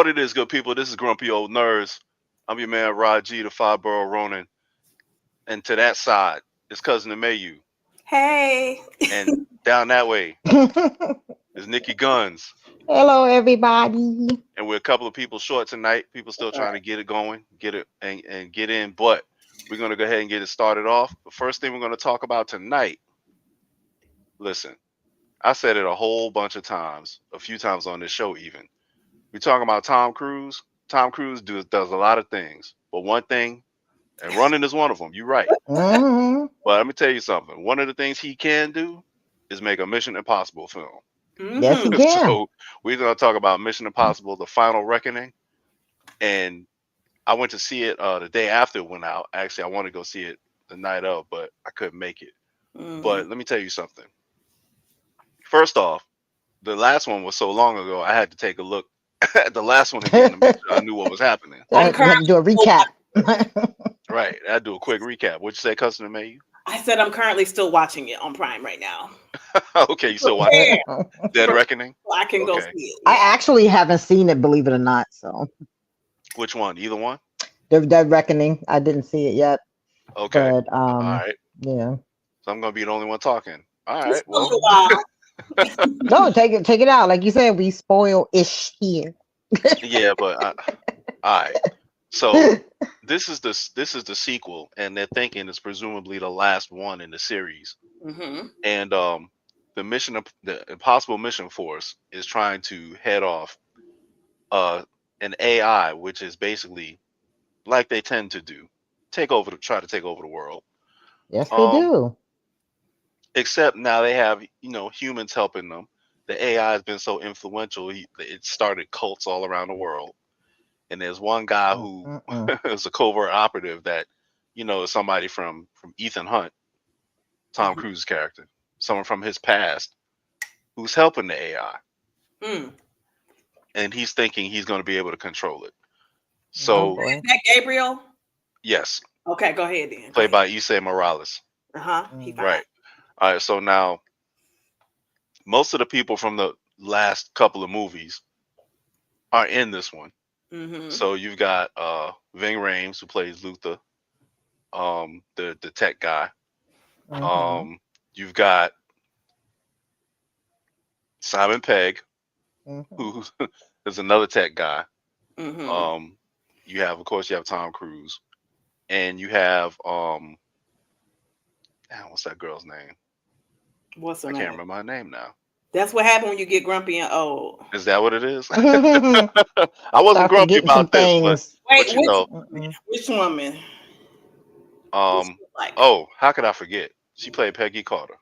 What it is, good people? This is Grumpy Old Nerds. I'm your man, Rod G, the Five-Borough Ronin. And to that side is Cuzzin Amayou. Hey. And down that way is Nikki Guns. Hello, everybody. And we're a couple of people short tonight. People still trying to get it going, get it and get in. But we're going to go ahead and get it started off. The first thing we're going to talk about tonight, listen, I said it a whole bunch of times, a few times on this show even. We're talking about Tom Cruise. Tom Cruise does a lot of things. But one thing, and running is one of them. You're right. Mm-hmm. But let me tell you something. One of the things he can do is make a Mission Impossible film. Yes, he can. So we're going to talk about Mission Impossible, The Final Reckoning. And I went to see it the day after it went out. Actually, I wanted to go see it the night of, but I couldn't make it. But let me tell you something. First off, the last one was so long ago, I had to take a look at the last one again to make sure I knew what was happening. I had to do a recap. Right. I do a quick recap. What'd you say, Cuzzin Amayou? I said I'm currently still watching it on Prime right now. Okay, you still watching Dead Reckoning? I can go see it. I actually haven't seen it, believe it or not. So, which one? Either one? The Dead Reckoning. I didn't see it yet. Okay. But, all right. Yeah. So I'm gonna be the only one talking. All right. Well. No, take it out. Like you said, we spoil-ish here. Yeah, but all right. So this is the sequel, and they're thinking it's presumably the last one in the series. And the Impossible Mission Force is trying to head off an AI, which is basically like they tend to do, try to take over the world. Yes, they do. Except now they have humans helping them. The AI has been so influential; it started cults all around the world. And there's one guy who is a covert operative that, is somebody from Ethan Hunt, Tom Cruise's character, someone from his past, who's helping the AI. And he's thinking he's going to be able to control it. So, is that Gabriel? Yes. Okay, go ahead then. Played by Issa Morales. Right. All right. So now, most of the people from the last couple of movies are in this one. So you've got Ving Rhames, who plays Luther, the tech guy. You've got Simon Pegg, who is another tech guy. You have Tom Cruise, and you have what's that girl's name? What's her name? I can't remember her name now. That's what happened when you get grumpy and old. Is that what it is? I wasn't grumpy about this, but which woman? Oh, how could I forget? She played Peggy Carter.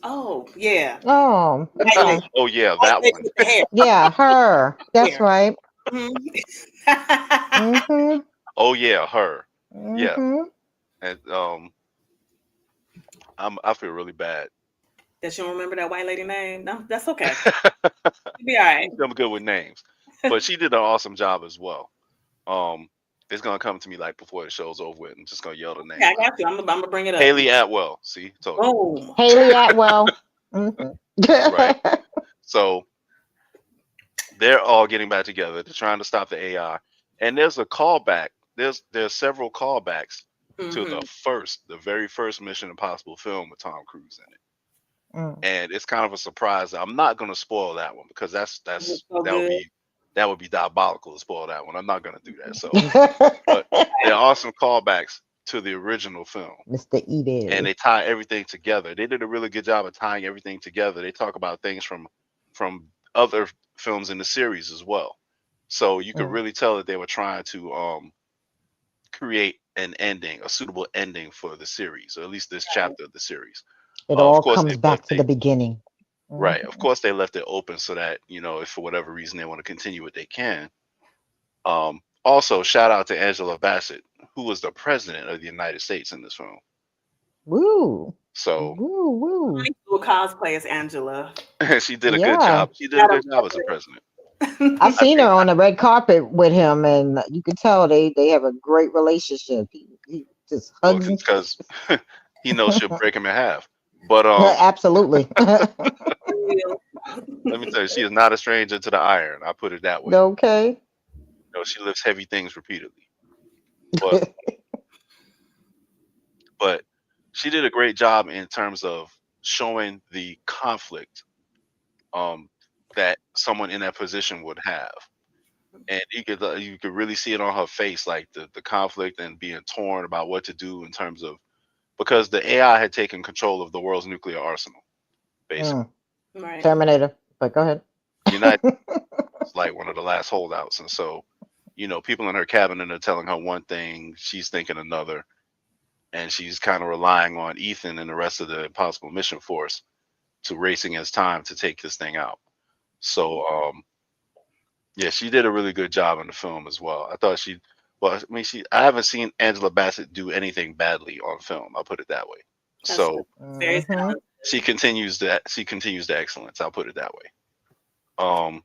Oh, yeah. Oh, okay. Oh, yeah, that one. Yeah, her. That's right. Oh, yeah, her. Yeah. And I feel really bad. That you don't remember that white lady name? No, that's okay. You'll be all right. I'm good with names. But she did an awesome job as well. It's gonna come to me like before the show's over with. I'm just gonna yell the name. Yeah, I got you. I'm gonna bring it up. Haley Atwell. See? Haley Atwell. Right. So they're all getting back together. They're trying to stop the AI. And there's a callback. There's several callbacks to the very first Mission Impossible film with Tom Cruise in it. And it's kind of a surprise. I'm not going to spoil that one because that would be diabolical to spoil that one. I'm not going to do that. So, but there are some callbacks to the original film, Mr. Edel, and they tie everything together. They did a really good job of tying everything together. They talk about things from other films in the series as well. So you could really tell that they were trying to create an ending, a suitable ending for the series, or at least this chapter of the series. It all comes back to the beginning. Right. Of course, they left it open so that, if for whatever reason they want to continue it, they can. Also, shout out to Angela Bassett, who was the president of the United States in this film. Woo. So, woo. I do cosplay as Angela. She did a good job. She did a good job as a president. I've seen her on the red carpet with him, and you can tell they have a great relationship. He just hugs because he knows she'll break him in half. But absolutely. Let me tell you, she is not a stranger to the iron. I put it that way. Okay. No, she lifts heavy things repeatedly. But but she did a great job in terms of showing the conflict that someone in that position would have. And you could really see it on her face, like the conflict and being torn about what to do in terms of, because the AI had taken control of the world's nuclear arsenal, basically. Right. Terminator. But go ahead. United was like one of the last holdouts, and so people in her cabinet are telling her one thing, she's thinking another, and she's kind of relying on Ethan and the rest of the Impossible Mission Force to race against time to take this thing out. So yeah, she did a really good job in the film as well. I thought I haven't seen Angela Bassett do anything badly on film. I'll put it that way. That's So very talented. she continues the excellence. I'll put it that way.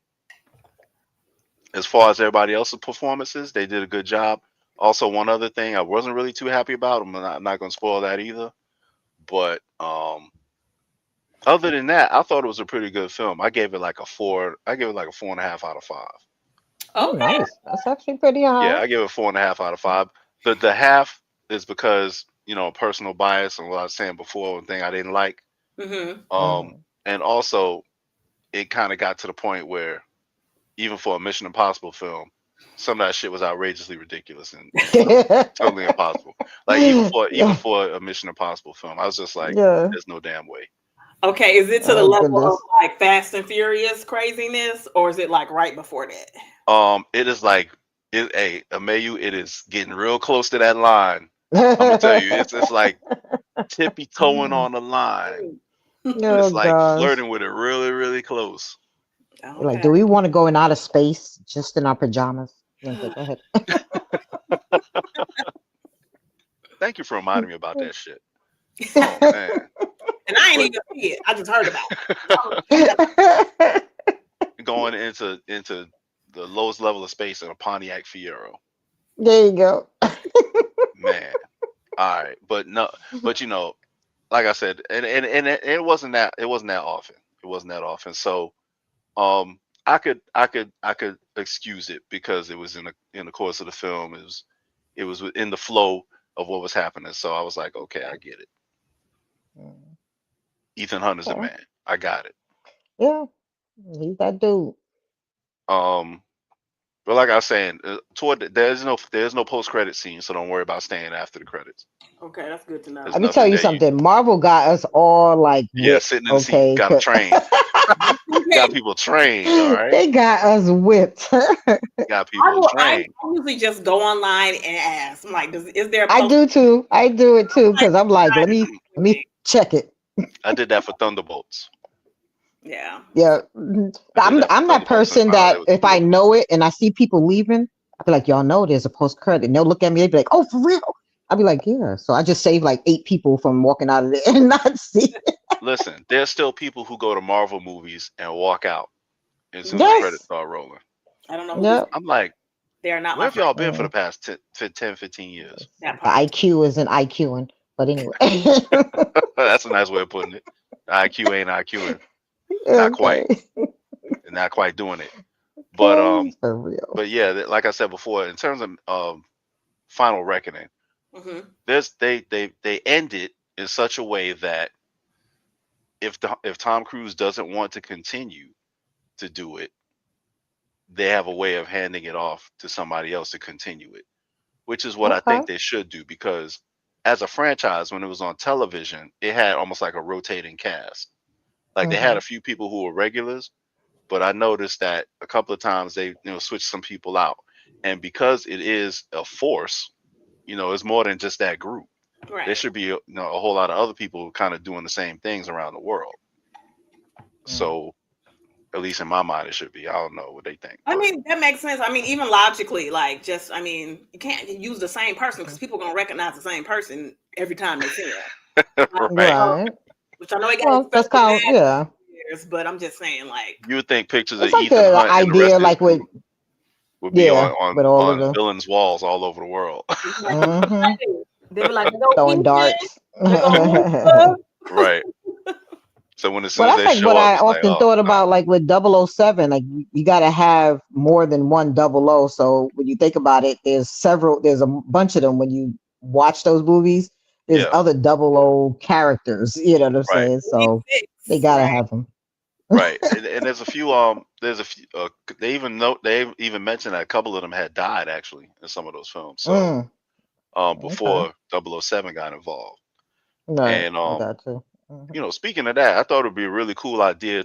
As far as everybody else's performances, they did a good job. Also, one other thing I wasn't really too happy about. I'm not going to spoil that either. But other than that, I thought it was a pretty good film. I gave it like a 4. I gave it like a 4.5 out of 5. Oh, nice. That's actually pretty high. Yeah, I give it 4.5 out of 5. The half is because personal bias and what I was saying before, one thing I didn't like. And also it kind of got to the point where even for a Mission Impossible film, some of that shit was outrageously ridiculous and totally impossible. Like even for a Mission Impossible film, I was just like, there's no damn way. Okay, is it to the level of like Fast and Furious craziness, or is it like right before that? It is like Amayou, it is getting real close to that line. I'm gonna tell you, it's like tippy toeing on the line. It's like flirting with it really, really close. Okay. Like, do we want to go in outer space just in our pajamas? Go ahead. Thank you for reminding me about that shit. Oh man. And I ain't even see it. I just heard about it. Going into the lowest level of space in a Pontiac Fiero. There you go. Man. All right. But like I said, and it wasn't that often. It wasn't that often. So I could excuse it because it was in the course of the film. It was within the flow of what was happening. So I was like, okay, I get it. Ethan Hunt is a man. I got it. Yeah, he's that dude. But like I was saying, there's no post-credit scene, so don't worry about staying after the credits. Okay, that's good to know. Let me tell you something. Marvel got us all like sitting in the seat, got them trained. Got people trained, all right? They got us whipped. Got people trained. I usually just go online and ask. I'm like, is there a I do too. I do it too because I'm like, let me check it. I did that for Thunderbolts. Yeah. I'm that person that if I know it and I see people leaving, I'll be like, y'all know there's a post credit, and they'll look at me, they'll be like, oh, for real? I'll be like, yeah. So I just saved like 8 people from walking out of there and not see it. Listen, there's still people who go to Marvel movies and walk out as soon as the credits start rolling. I don't know. I'm like, they are not. Where have y'all been for the past 10, 15 years? The IQ isn't IQing, but anyway. That's a nice way of putting it. The IQ ain't IQing. Not quite. Not quite doing it. But yeah, like I said before, in terms of Final Reckoning, they end it in such a way that if Tom Cruise doesn't want to continue to do it, they have a way of handing it off to somebody else to continue it, which is what I think they should do, because as a franchise, when it was on television, it had almost like a rotating cast. Like they had a few people who were regulars, but I noticed that a couple of times they switched some people out. And because it is a force, it's more than just that group. Right. There should be a whole lot of other people kind of doing the same things around the world. So at least in my mind, it should be. I don't know what they think. I mean, that makes sense. I mean, even logically, you can't use the same person because people are going to recognize the same person every time they see it. Right. Which I know it got that's kind of, years, but I'm just saying, like, you would think pictures of like Ethan Hunt and the rest of would be on villains' walls all over the world. They were like, throwing darts. Right. So as soon Well, as that's they like show what up, I it's like, often oh thought no. about, like with 007. Like you got to have more than one 00. So when you think about it, there's a bunch of them. When you watch those movies, there's Yeah, other 00 characters. You know what I'm right, saying? So they 86, gotta right? have them. right. And there's a few. They even mentioned that a couple of them had died actually in some of those films. So Mm, okay. before 007 got involved. Right. And I got you. Mhm. speaking of that, I thought it'd be a really cool idea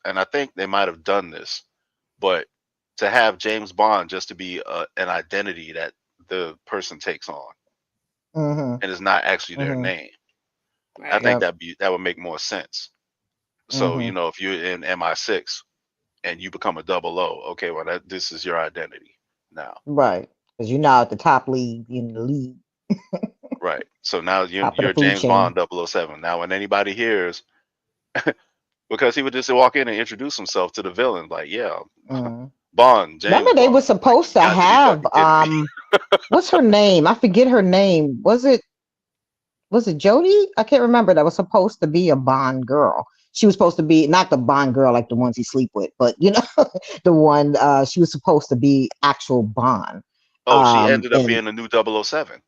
and I think they might have done this, but to have James Bond just to be an identity that the person takes on, Mhm. and it's not actually their Mhm. name. I Right. think Yep. that would make more sense. So Mhm. if you're in MI6 and you become a 00, okay, well this is your identity now, Right. Because you're now at the top league in the league, right? So now top of the you're food James chain. Bond 007. Now when anybody hears, because he would just walk in and introduce himself to the villain, like, yeah, Mm. Bond, James Remember, they Bond. were Like, supposed you to got to be have fucking kidding me. what's her name? I forget her name. Was it Jodie? I can't remember. That was supposed to be a Bond girl. She was supposed to be not the Bond girl like the ones he sleep with, but the one she was supposed to be actual Bond. Oh, she ended up And being the new 007.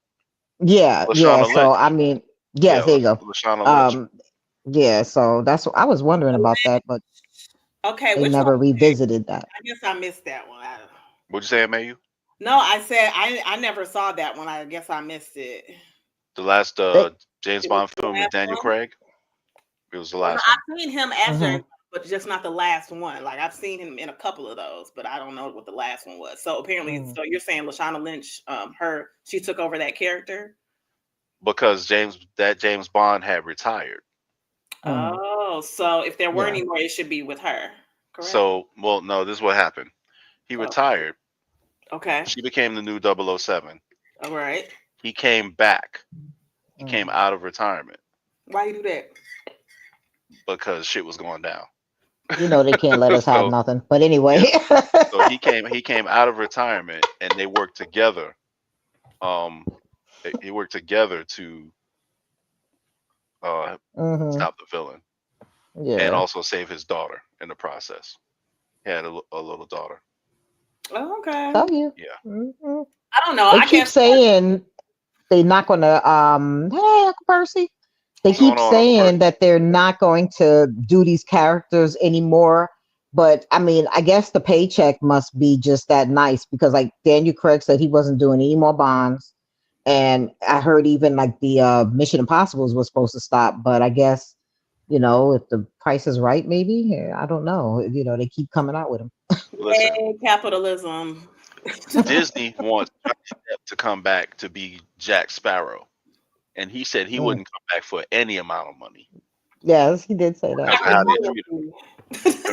yeah, yeah. Lashana So I Lynch. mean, Yeah, yes, there you go. Lashana Lynch. Um, yeah. So that's what I was wondering about that, but Okay, they which one? never revisited that. I guess I missed that one. What'd you say, Amayou? No, I said I never saw that one. I guess I missed it. The last They, James It was Bond the film with last Daniel one. Craig. It was the Well, no, last one. I've seen him as mhm. James, but just not the last one. Like I've seen him in a couple of those, but I don't know what the last one was. So apparently, Mm. so you're saying Lashana Lynch, she took over that character. Because James Bond had retired. Mm. Oh, so if there were Yeah. any more, it should be with her, correct? So, well, no, this is what happened. He Oh, retired. okay. She became the new 007. All right. He came back. He came Mm. out of retirement Why you do that? because shit was going down. They can't let us have So, nothing. But anyway. yeah. So he came out of retirement and they worked together. He worked together to hmm stop the villain and Yeah. also save his daughter in the process. He had a little daughter. Oh, okay. Tell you. Yeah. hmm I don't know. They I keep guess. saying they're not gonna hey Uncle Percy. They What's going keep on, Uncle saying Percy? that they're not going to do these characters anymore. But I mean, I guess the paycheck must be just that nice because like Daniel Craig said he wasn't doing any more Bonds. And I heard even like the Mission Impossibles was supposed to stop, but I guess, if the price is right, maybe. Yeah, I don't know. They keep coming out with them. Listen, Yay, capitalism. Disney wants Johnny Depp to come back to be Jack Sparrow, and he said he Mm. wouldn't come back for any amount of money Yes, he did say because that. of how they Mhm. treated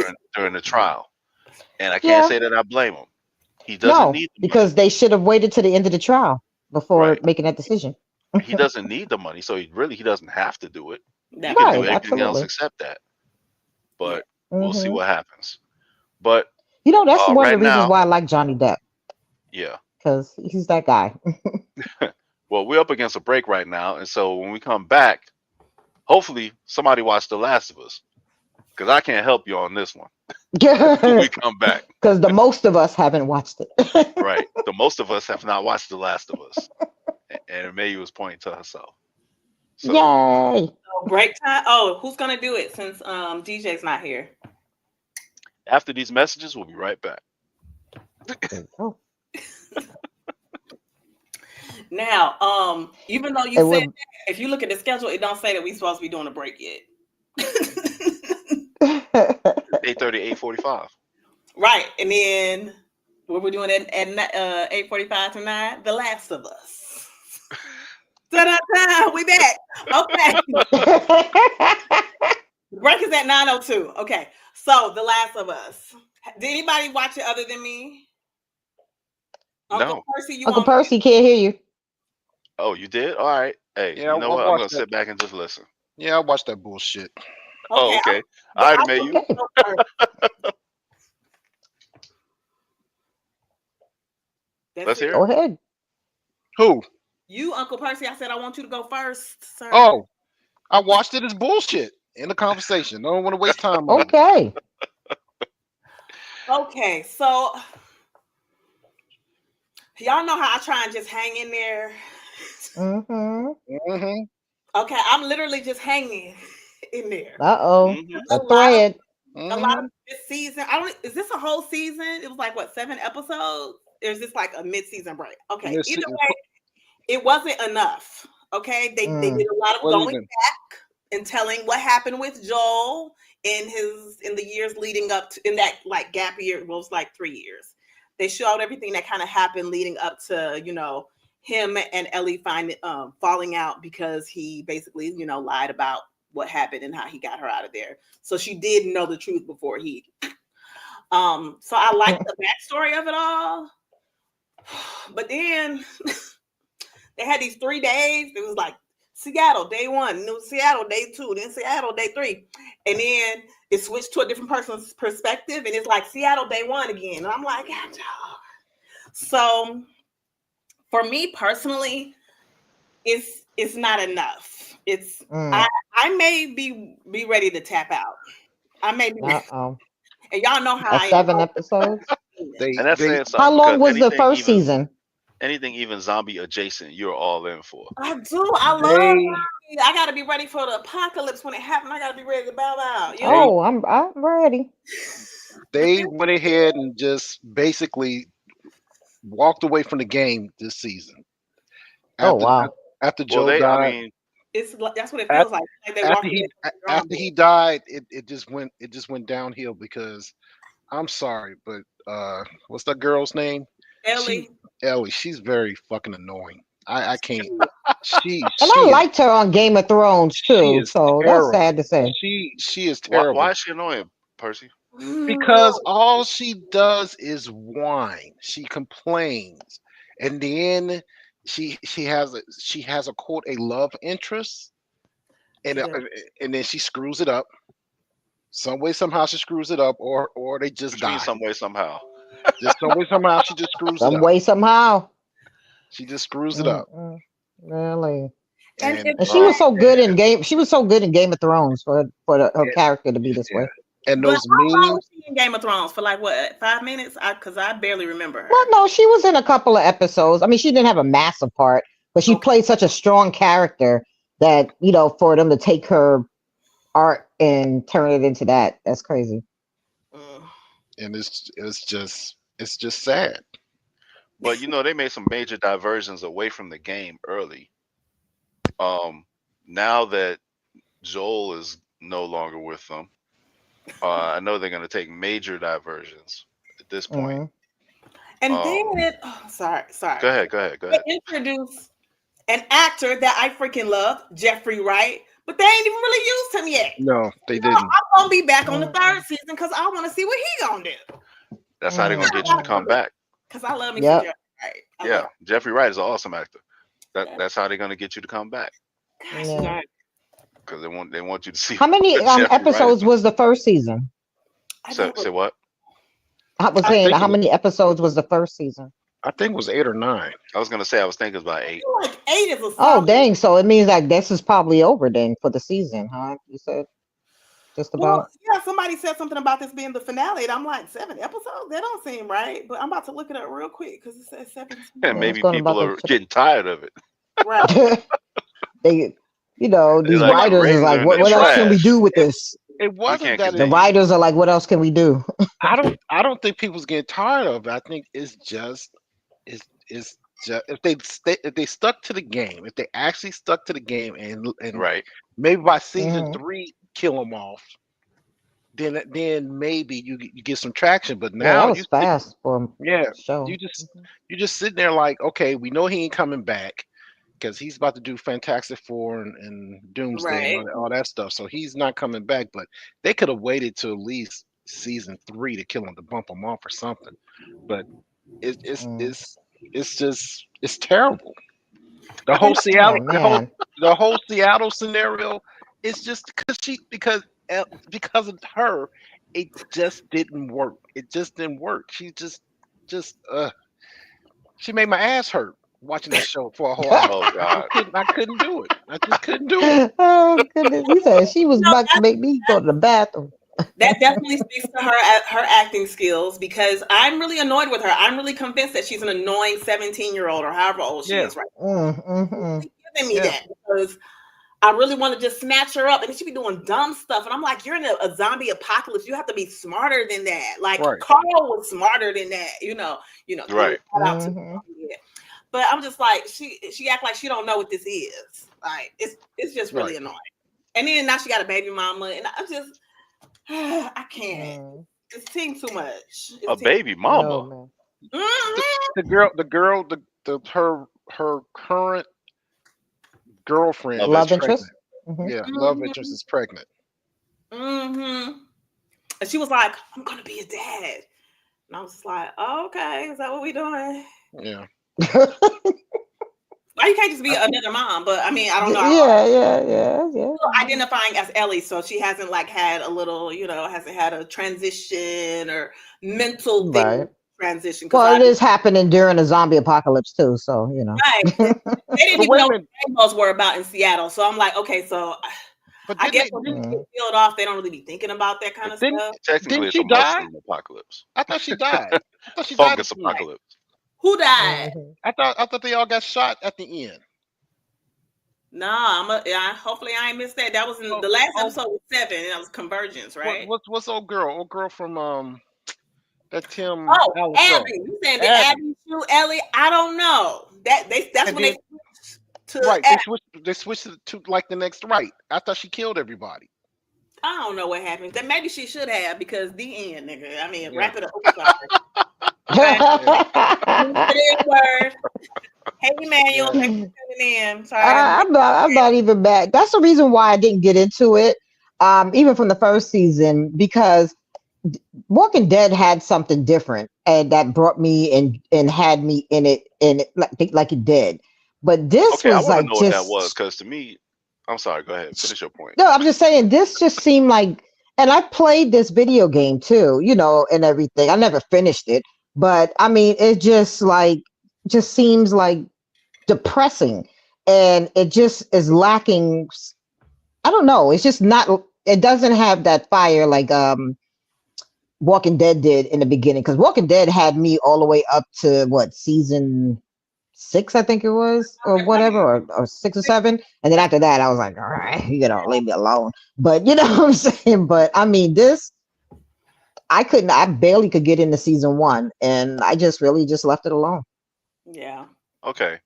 him during the trial. And I can't Yeah. say that I blame him. He doesn't No, need the money, because they should have waited to the end of the trial before right? making that decision. He doesn't need the money, so he doesn't have to do it. He That can part. do Right, anything else absolutely. except that. Yeah. But we'll see hmm what happens. But That's one of the right reasons now, why I like Johnny Depp yeah. because he's that guy. Well, we're up against a break right now, and so when we come back, hopefully somebody watch The Last of Us because I can't help you on this one. When we come back, Because the most of us haven't watched it. right? The most of us have not watched The Last of Us, and May was pointing to herself. So Yay! So break time. Oh, who's gonna do it since DJ's not here? after these messages, we'll be right back. There you go. Now, even though you And said that, if you look at the schedule, it don't say that we're supposed to be doing a break yet. 8:30, 8:45. Right, and then what we're doing at 8:45 tonight, The Last of Us. Ta-da-da, we back. Okay. The break is at 9:02. Okay, so The Last of Us. Did anybody watch it other than me? Uncle No. Percy, you Uncle on mute? Percy can't hear you. Oh, you did? All right. Hey, Yeah, you know I what? I'm watched gonna that. sit back and just listen. Yeah, I watched that bullshit. Oh, Okay, okay. but All right, I May want you. you to go first. That's Let's it. hear Go it. ahead. Who? You, Uncle Percy, I said I want you to go first, sir. Oh, I watched it as bullshit. In the conversation. Don't want to waste time on it. Okay. Okay, so y'all know how I try and just hang in there. Okay, I'm literally just hanging in there. The thread. A lot of this season. Is this a whole season? It was like what, 7 episodes? Or is this like a mid-season break? Okay. Either way, it wasn't enough. Okay. They did a lot of going back and telling what happened with Joel in the years leading up to, in that like gap year. Well, it was like 3 years. They showed everything that kind of happened leading up to, him and Ellie falling out because he basically, lied about what happened and how he got her out of there. So she did know the truth before he. So I like the backstory of it all. But then they had these 3 days. It was like Seattle day 1, it was Seattle day 2, then Seattle day 3, and then it switched to a different person's perspective, and it's like Seattle day 1 again. And I'm like, so for me personally, it's not enough. It's I may be ready to tap out. I may be. And y'all know how 7 episodes. And that's saying something. How long was the first season? Anything even zombie adjacent, you're all in for. I do. I love zombie. I gotta be ready for the apocalypse when it happens. I gotta be ready to bow out. I'm ready. They went ahead and just basically walked away from the game this season. After Joe died. I mean, that's what it feels like. After he died, it just went downhill because I'm sorry, but what's that girl's name? Ellie. She's very fucking annoying. I can't. I liked her on Game of Thrones too. So that's sad to say. She is terrible. Why is she annoying, Percy? Because all she does is whine. She complains, and then she has a quote a love interest, and then she screws it up. Some way somehow she screws it up, or they just die. Some way somehow. Just some way somehow she just screws it up. Some way somehow. She just screws it up. Really. And she was so good in Game. She was so good in Game of Thrones for her character to be this way. And those memes. How long was she in Game of Thrones for like what 5 minutes? Because I barely remember her. Well, no, she was in a couple of episodes. I mean, she didn't have a massive part, but she played such a strong character that for them to take her art and turn it into that's crazy. And it's just sad. But they made some major diversions away from the game early. Now that Joel is no longer with them, I know they're going to take major diversions at this point. And then sorry. Go ahead. They introduced an actor that I freaking love, Jeffrey Wright, but they ain't even really used him yet. No, they didn't. I'm gonna be back on the 3rd season because I want to see what he gonna do. That's how they're gonna get you to come back. Because I love me some Jeffrey Wright. Jeffrey Wright is an awesome actor. That's how they're gonna get you to come back. Because they want you to see. How many episodes was the first season? Say what? I was saying, how many episodes was the first season? I think it was 8 or 9. I was gonna say I was thinking it was about 8. Like 8 is a Oh dang! So it means like this is probably over then for the season, huh? You said just about. Well, somebody said something about this being the finale, and I'm like 7 episodes. That don't seem right. But I'm about to look it up real quick because it says 7. And maybe people are getting tired of it. Right. These writers is like, what else can we do with this? It wasn't that the writers are like, what else can we do? I don't think people's getting tired of it. I think it's just if they stuck to the game, if they actually stuck to the game and right, maybe by season 3 kill them off, then maybe you get some traction. But now that was fast for show. You just sitting there like, okay, we know he ain't coming back because he's about to do Fantastic Four and Doomsday and all that stuff. So he's not coming back. But they could have waited till at least season 3 to kill him, to bump him off or something. But it's terrible. The whole Seattle, the whole Seattle scenario is just because of her, it just didn't work. It just didn't work. She just she made my ass hurt. watching that show for a whole hour. Oh God. I couldn't do it. I just couldn't do it. Oh goodness, he said she was No, about to make me go to the bathroom. that definitely speaks to her acting skills because I'm really annoyed with her. I'm really convinced that she's an annoying 17-year-old or however old she is right now. She's giving me that because I really want to just snatch her up and she be doing dumb stuff. And I'm like, you're in a zombie apocalypse. You have to be smarter than that. Like Carl was smarter than that, you know. Right. But I'm just like, she act like she don't know what this is. Like it's just really annoying. And then now she got a baby mama, and I'm just I can't. It seems too much. A baby mama. The girl, her current girlfriend, love interest. Yeah, love interest is pregnant. And she was like, "I'm gonna be a dad," and I was just like, oh, "Okay, is that what we doing?" Yeah. Why you can't just be another mom? But I mean, I don't know. Yeah. Still identifying as Ellie, so she hasn't like had a little, hasn't had a transition or mental thing transition. Well, it is happening during a zombie apocalypse too, so Right. They didn't even know what rainbows were about in Seattle, so I'm like, okay, so I guess when they get peeled off, they don't really be thinking about that kind of stuff. Technically, it's a mushroom apocalypse. I thought she died. Fungus apocalypse. Who died? I thought they all got shot at the end. Nah, hopefully I ain't missed that. That was in the last episode was 7, and that was Convergence, right? What's old girl? Old girl from that Tim. Oh, Abby. You saying that Abby shoot Ellie? I don't know. That's when they switched to they switched to like the next right. I thought she killed everybody. I don't know what happened. Then maybe she should have because the end, nigga. I mean, wrap it up. Hey, Emmanuel, thanks for tuning in. Sorry, I'm not even mad. That's the reason why I didn't get into it, even from the first season, because Walking Dead had something different, and that brought me and had me in it, like it did. But this was like know what that was, because to me, I'm sorry. Go ahead, finish your point. No, I'm just saying this just seemed like, and I played this video game too, and everything. I never finished it. But I mean, it just seems like depressing, and it just is lacking. I don't know. It's just not. It doesn't have that fire like Walking Dead did in the beginning. Because Walking Dead had me all the way up to season 6, I think it was, or whatever, or 6 or 7, and then after that, I was like, all right, leave me alone. But you know what I'm saying. But I mean, this. I barely could get into season 1, and I just really just left it alone. Yeah. Okay.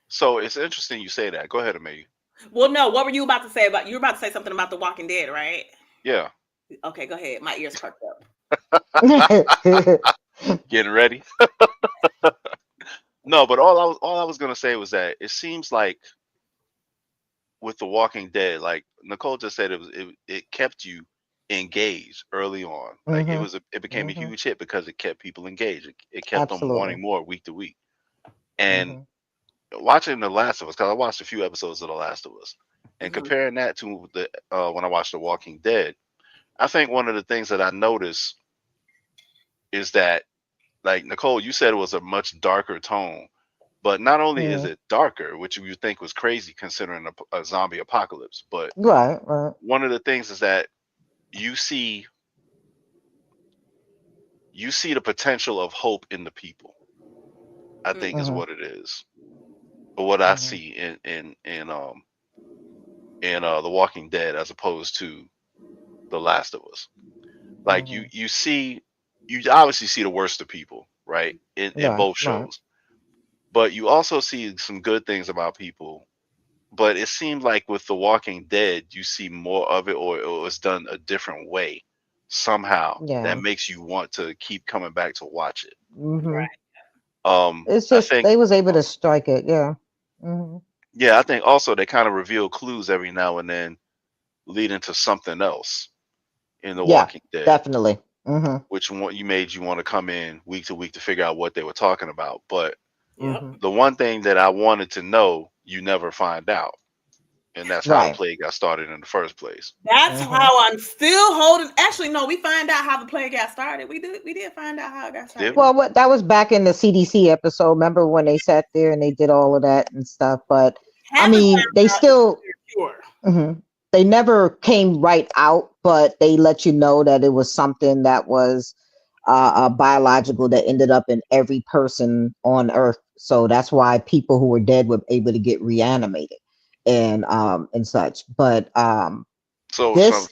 So it's interesting you say that. Go ahead, Amayou. Well, no, what were you about to say you were about to say something about The Walking Dead, right? Yeah. Okay, go ahead. My ears perked up. Getting ready. No, but all I was gonna say was that it seems like with The Walking Dead, like Nicole just said, it kept you engaged early on. Like it became a huge hit because it kept people engaged. It kept them wanting more week to week. And watching The Last of Us, because I watched a few episodes of The Last of Us, and comparing that to the when I watched The Walking Dead, I think one of the things that I noticed is that, like Nicole, you said it was a much darker tone, but not only is it darker, which you think was crazy considering a zombie apocalypse, but one of the things is that you see the potential of hope in the people. I think is what it is, or what I see in The Walking Dead as opposed to The Last of Us. Like you obviously see the worst of people, right? In both shows, but you also see some good things about people. But it seems like with The Walking Dead, you see more of it, or it's done a different way somehow that makes you want to keep coming back to watch it. Right. It's just they was able to strike it. Yeah. Yeah, I think also they kind of reveal clues every now and then, leading to something else in The Walking Dead. Definitely. Which one made you want to come in week to week to figure out what they were talking about. But the one thing that I wanted to know, you never find out. And that's how the plague got started in the first place. That's how I'm still holding. Actually, no, we find out how the plague got started. We did find out how it got started. Well, that was back in the CDC episode. Remember when they sat there and they did all of that and stuff? But I mean, they still they never came right out, but they let you know that it was something that was biological that ended up in every person on Earth. So that's why people who were dead were able to get reanimated and such. But so it's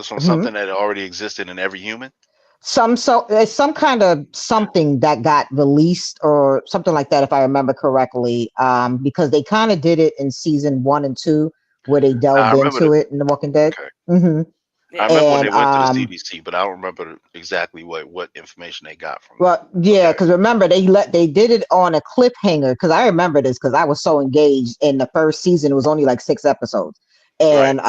from something that already existed in every human. It's some kind of something that got released or something like that, if I remember correctly. Because they kind of did it in season 1 and 2, where they delved into it in The Walking Dead. Okay. I remember when they went to the CDC, but I don't remember exactly what information they got from. Well, yeah, because remember they did it on a cliffhanger. Because I remember this because I was so engaged in the first season. It was only like 6 episodes, and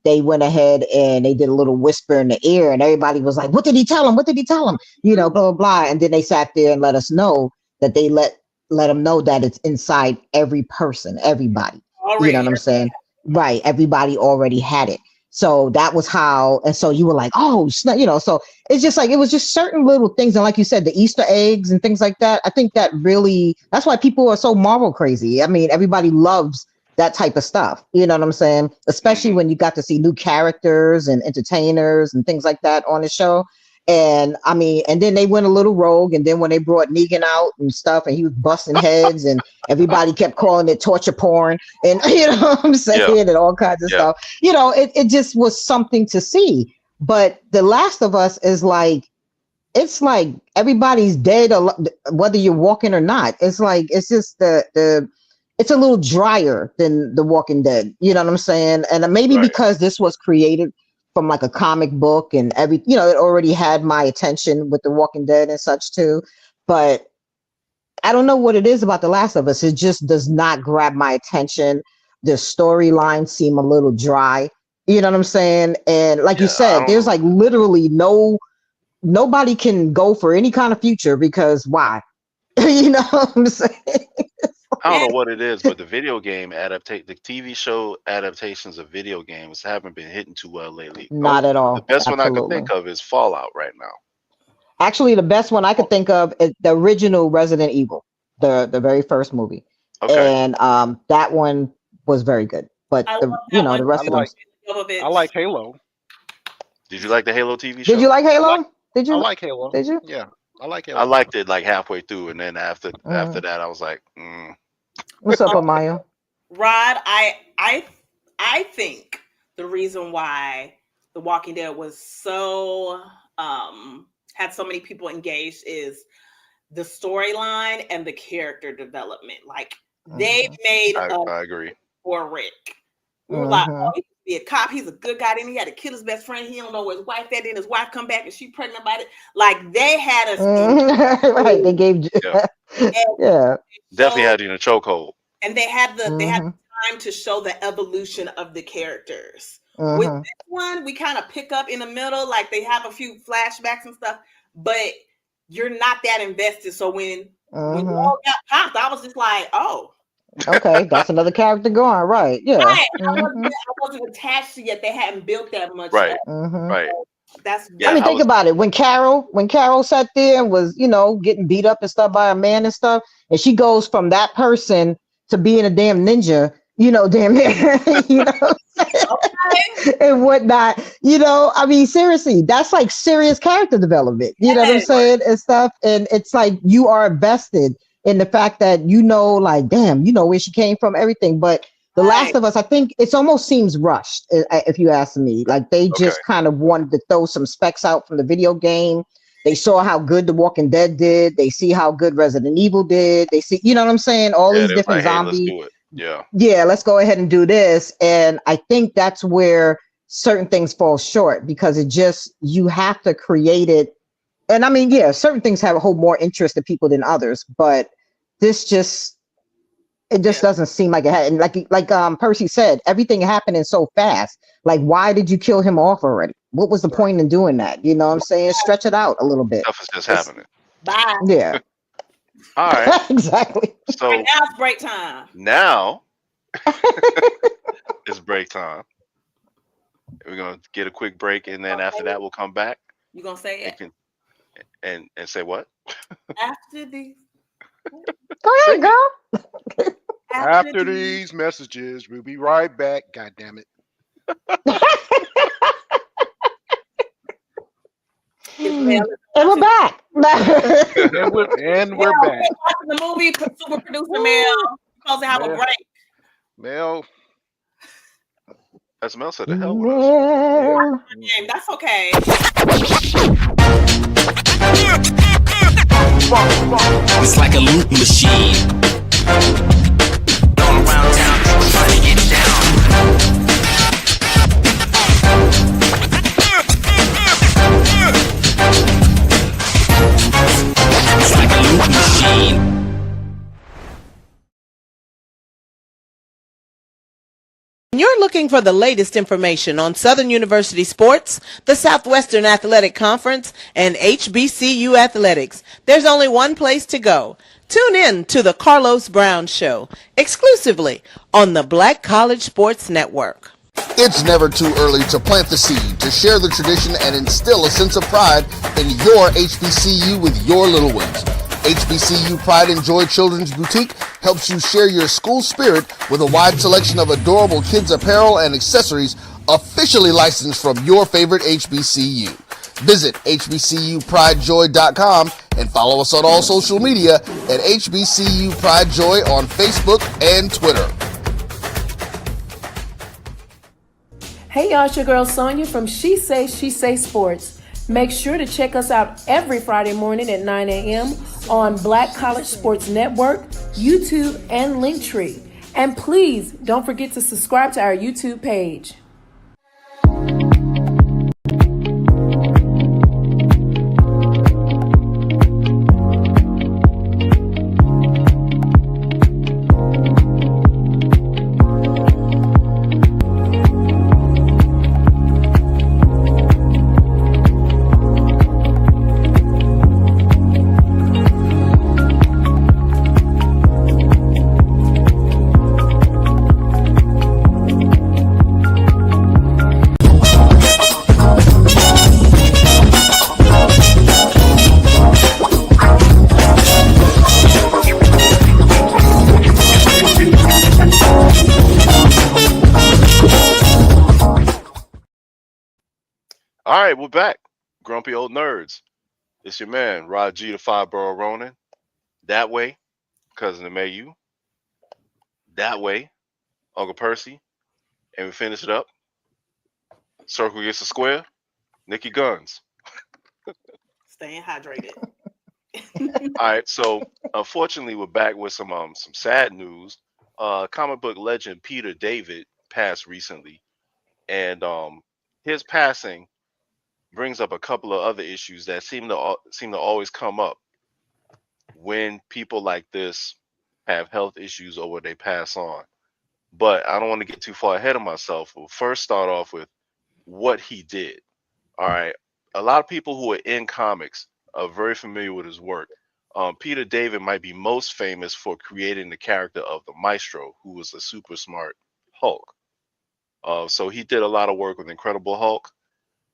they went ahead and they did a little whisper in the ear, and everybody was like, "What did he tell him? What did he tell him?" You know, blah blah blah. And then they sat there and let us know that they let them know that it's inside every person, everybody. You know what I'm saying? Right. Everybody already had it. So that was how, and so you were like, oh, you know, so it's just like, it was just certain little things. And like you said, the Easter eggs and things like that. I think that really, that's why people are so Marvel crazy. I mean, everybody loves that type of stuff. You know what I'm saying? Especially when you got to see new characters and entertainers and things like that on the show. And I mean, and then they went a little rogue. And then when they brought Negan out and stuff, and he was busting heads, and everybody kept calling it torture porn, and you know what I'm saying, and all kinds of stuff. You know, it just was something to see. But The Last of Us is like, it's like everybody's dead, whether you're walking or not. It's like, it's just it's a little drier than The Walking Dead. You know what I'm saying? And maybe because this was created from like a comic book and you know, it already had my attention with The Walking Dead and such too. But I don't know what it is about The Last of Us. It just does not grab my attention. The storylines seem a little dry. You know what I'm saying? And like you said, there's like literally nobody can go for any kind of future because why? You know what I'm saying? I don't know what it is, but the video game the TV show adaptations of video games haven't been hitting too well lately. Not at all. The best one I can think of is Fallout right now. Actually, the best one I could think of is the original Resident Evil, the very first movie. Okay. And that one was very good. But the rest of them. I like Halo. Did you like the Halo TV show? Did you like Halo? Did you? I like Halo. Did you? Yeah, I like Halo. I liked it like halfway through, and then after that, I was like, What's up, Amayou? Rod, I think the reason why The Walking Dead was so had so many people engaged is the storyline and the character development. Like they made I agree. For Rick. We were like, oh, he could be a cop, he's a good guy, then he had to kill his best friend, he don't know where his wife at, then his wife come back and she pregnant about it. Like they had us right, they gave definitely had you in a chokehold. And they had the time to show the evolution of the characters. With this one, we kind of pick up in the middle, like they have a few flashbacks and stuff, but you're not that invested. So when you all got popped, I was just like, oh. Okay, that's another character going, right? Yeah. Right. I wasn't attached to yet. They hadn't built that much. Right. Right. That's I mean, think about it. When Carol sat there and was, you know, getting beat up and stuff by a man and stuff, and she goes from that person to being a damn ninja, you know, damn near, you know, and whatnot. You know, I mean, seriously, that's like serious character development. You know what I'm saying, and stuff. And it's like you are invested in the fact that you know, like, damn, you know where she came from, everything. But The Last of Us, I think it almost seems rushed, if you ask me. Like they just kind of wanted to throw some specs out from the video game. They saw how good The Walking Dead did. They see how good Resident Evil did. They see, you know what I'm saying? All these different zombies. Let's do it. Yeah, let's go ahead and do this. And I think that's where certain things fall short because you have to create it. And I mean, yeah, certain things hold more interest to people than others, but this just doesn't seem like it had. And like Percy said, everything happening so fast. Like, why did you kill him off already? What was the point in doing that? You know what I'm saying? Stretch it out a little bit. Stuff is just happening. Bye. Yeah. All right. Exactly. So now it's break time. Now break time. We're gonna get a quick break, and then after that, we'll come back. You gonna say it? And say what? After these. Go ahead, girl. After these messages, we'll be right back. God damn it. And we're back. and we're back. Watching the movie, super producer Mel. Supposed to have a break. Mel. As Mel said, the hell with us. That's okay. It's like a loop machine. Going around town, trying to get down. It's like a loop machine. You're looking for the latest information on Southern University sports, the Southwestern Athletic Conference, and HBCU athletics. There's only one place to go. Tune in to the Carlos Brown Show, exclusively on the Black College Sports Network. It's never too early to plant the seed, to share the tradition, and instill a sense of pride in your HBCU with your little ones. HBCU Pride and Joy Children's Boutique helps you share your school spirit with a wide selection of adorable kids apparel and accessories officially licensed from your favorite HBCU. Visit hbcupridejoy.com and follow us on all social media at HBCU Pride Joy on Facebook and Twitter. Hey y'all, it's your girl Sonia from She Say Sports. Make sure to check us out every Friday morning at 9 a.m. on Black College Sports Network, YouTube, and Linktree. And please don't forget to subscribe to our YouTube page. All right, we're back. Grumpy Old Nerds. It's your man, Rod G, the Five-Borough Ronin. That way, Cuzzin Amayou. That way, Uncle Percy. And we finish it up. Circle gets a square. Nikki Guns. Staying hydrated. All right, so unfortunately, we're back with some sad news. Comic book legend Peter David passed recently, and his passing brings up a couple of other issues that seem to always come up when people like this have health issues or when they pass on. But I don't want to get too far ahead of myself. We'll first start off with what he did. All right, a lot of people who are in comics are very familiar with his work. Peter David might be most famous for creating the character of the Maestro, who was a super smart Hulk. So he did a lot of work with Incredible Hulk.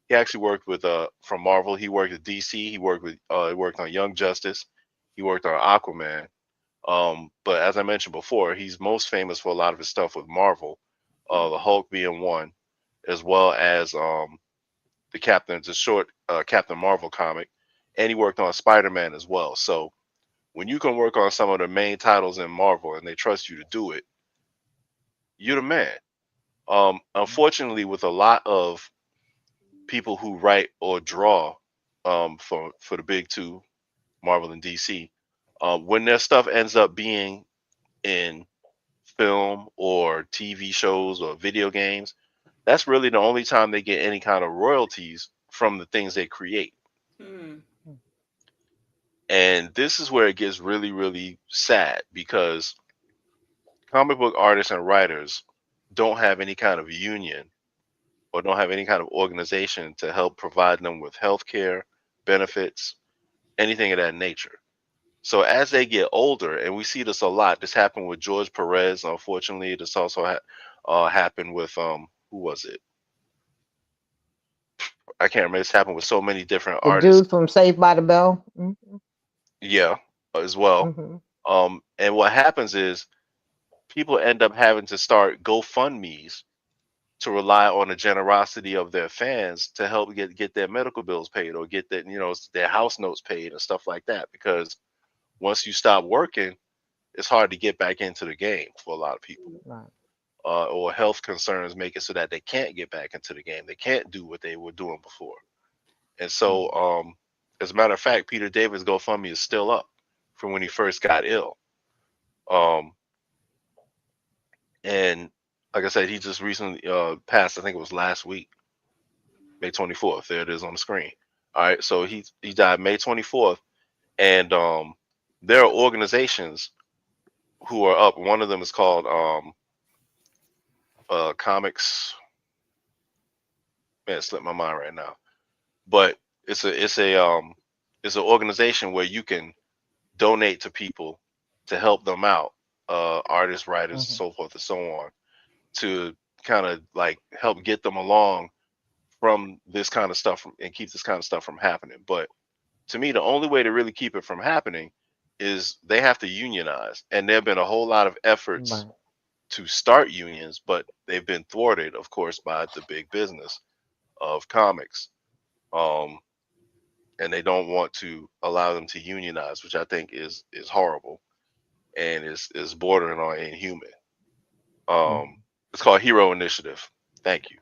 He actually worked with from Marvel. He worked at DC. He worked on Young Justice. He worked on Aquaman. But as I mentioned before, he's most famous for a lot of his stuff with Marvel, the Hulk being one, as well as the Captain Marvel comic, and he worked on Spider-Man as well. So when you can work on some of the main titles in Marvel and they trust you to do it, you're the man. Unfortunately, with a lot of people who write or draw for the big two, Marvel and DC, when their stuff ends up being in film or TV shows or video games, that's really the only time they get any kind of royalties from the things they create. And this is where it gets really, really sad, because comic book artists and writers don't have any kind of union or don't have any kind of organization to help provide them with health care, benefits, anything of that nature. So as they get older, and we see this a lot, this happened with George Perez, unfortunately. This also happened with who was it? I can't remember. It's happened with so many different The artists. dude from Saved by the Bell. Yeah, as well. And what happens is people end up having to start GoFundMe's to rely on the generosity of their fans to help get their medical bills paid or get their, their house notes paid and stuff like that. Because once you stop working, it's hard to get back into the game for a lot of people. Right. Or health concerns make it so that they can't get back into the game. They can't do what they were doing before. And so, as a matter of fact, Peter David's GoFundMe is still up from when he first got ill. And like I said, he just recently passed. I think it was last week, May 24th. There it is on the screen. All right, so he died May 24th, and there are organizations who are up. One of them is called Comics. Man, it slipped my mind right now, but it's an organization where you can donate to people to help them out, artists, writers, and so forth and so on, to kind of like help get them along from this kind of stuff and keep this kind of stuff from happening. But to me, the only way to really keep it from happening is they have to unionize. And there have been a whole lot of efforts to start unions, but they've been thwarted, of course, by the big business of comics. And they don't want to allow them to unionize, which I think is horrible and is bordering on inhuman. It's called Hero Initiative. Thank you.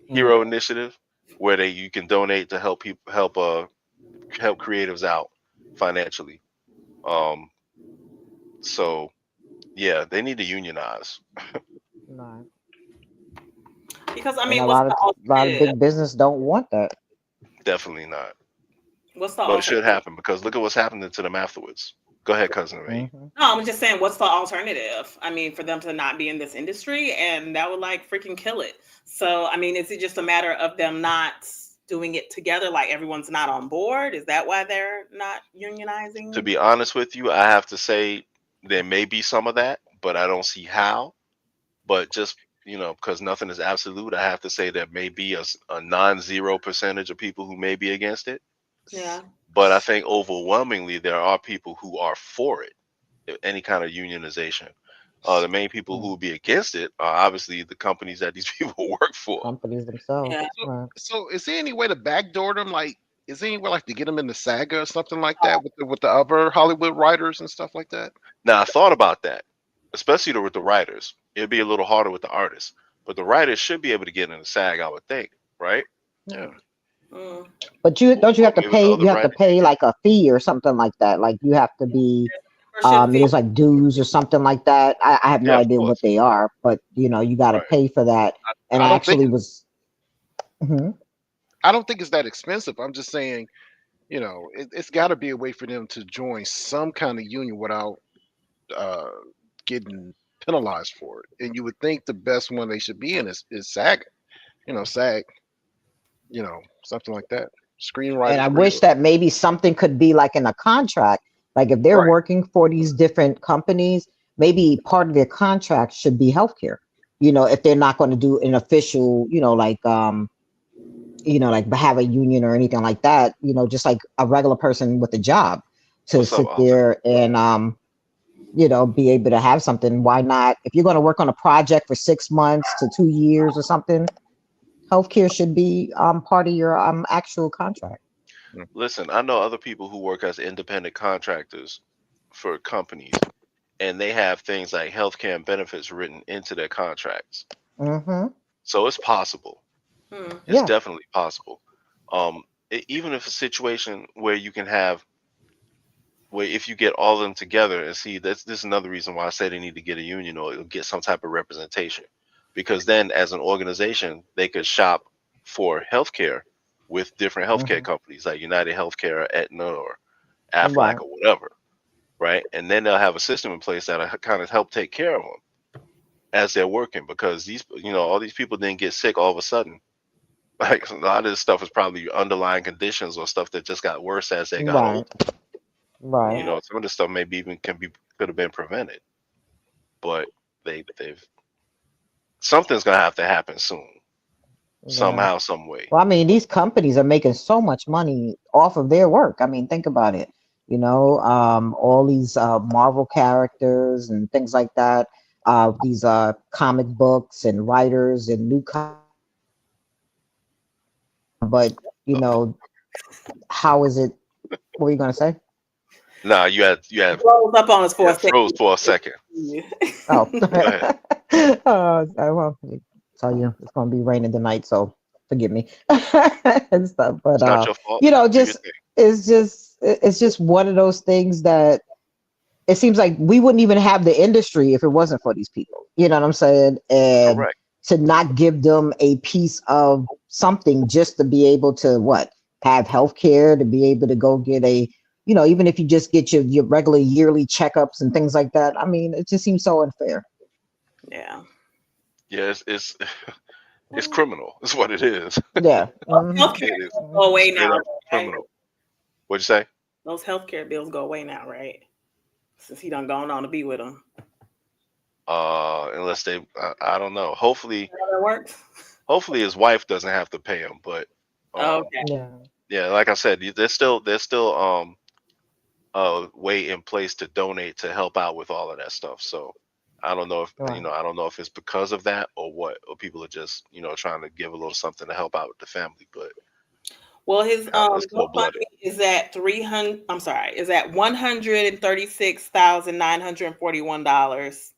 Hero Initiative, where you can donate to help people help creatives out financially. So yeah, they need to unionize. Because I mean, a lot of big business don't want that. Definitely not. What's the But it should happen, because look at what's happening to them afterwards. Go ahead, Cuzzin Amayou. No, I'm just saying, what's the alternative? I mean, for them to not be in this industry, and that would like freaking kill it. So, I mean, is it just a matter of them not doing it together? Like everyone's not on board? Is that why they're not unionizing? To be honest with you, I have to say there may be some of that, but I don't see how. But just, because nothing is absolute, I have to say there may be a non-zero percentage of people who may be against it. Yeah. But I think overwhelmingly there are people who are for it, any kind of unionization. The main people who will be against it are obviously the companies that these people work for. Companies themselves. Yeah. So is there any way to backdoor them? Like, is there any way like to get them in the saga or something like that with the other Hollywood writers and stuff like that? Now, I thought about that, especially with the writers. It'd be a little harder with the artists, but the writers should be able to get in the SAG, I would think, right? Yeah. But don't you have to pay? You have to pay like a fee or something like that. Like you have to be. There's like dues or something like that. I have no idea what they are, but you got to pay for that. And I actually was. I don't think it's that expensive. I'm just saying, it's got to be a way for them to join some kind of union without getting penalized for it. And you would think the best one they should be in is SAG. SAG. Something like that. Screenwriter. And I wish that maybe something could be like in a contract. Like if they're working for these different companies, maybe part of their contract should be healthcare. If they're not going to do an official, like have a union or anything like that, just like a regular person with a job to sit there and, be able to have something. Why not? If you're going to work on a project for 6 months to 2 years or something, healthcare should be part of your actual contract. Listen, I know other people who work as independent contractors for companies, and they have things like healthcare and benefits written into their contracts. So it's possible. It's definitely possible. Even if a situation where you can have, where if you get all of them together and see, this is another reason why I say they need to get a union or get some type of representation. Because then as an organization, they could shop for healthcare with different healthcare companies like United Healthcare or Aetna or Aflac or whatever, right? And then they'll have a system in place that'll kind of help take care of them as they're working, because these, all these people didn't get sick all of a sudden. Like a lot of this stuff is probably underlying conditions or stuff that just got worse as they got older. Right. Some of this stuff maybe even could have been prevented, but they've something's gonna have to happen soon, somehow, some way. Well, I mean, these companies are making so much money off of their work. I mean, think about it. All these Marvel characters and things like that. These comic books and writers and but how is it? What were you gonna say? Nah, you had Rolls up on us for a second. froze for a second. Oh, Go ahead. well, tell you it's gonna be raining tonight, so forgive me and stuff. But It's not your fault. Do your just thing. it's just one of those things that it seems like we wouldn't even have the industry if it wasn't for these people. You know what I'm saying? And Correct. to not give them a piece of something just to be able to have health care, to be able to go get even if you just get your regular yearly checkups and things like that. I mean, it just seems so unfair. Yeah. Yeah, it's criminal. It's what it is. Yeah. Healthcare It is bills go away straight now. up criminal. What'd you say? Those healthcare bills go away now, right? Since he done gone on to be with them. Unless I don't know. Hopefully How that works? hopefully his wife doesn't have to pay him, but Okay. yeah, like I said, there's still a way in place to donate to help out with all of that stuff. So I don't know if Right. I don't know if it's because of that or what, or people are just trying to give a little something to help out with the family. But Well, his it's cold-blooded. is at 300. I'm sorry, is at $136,941.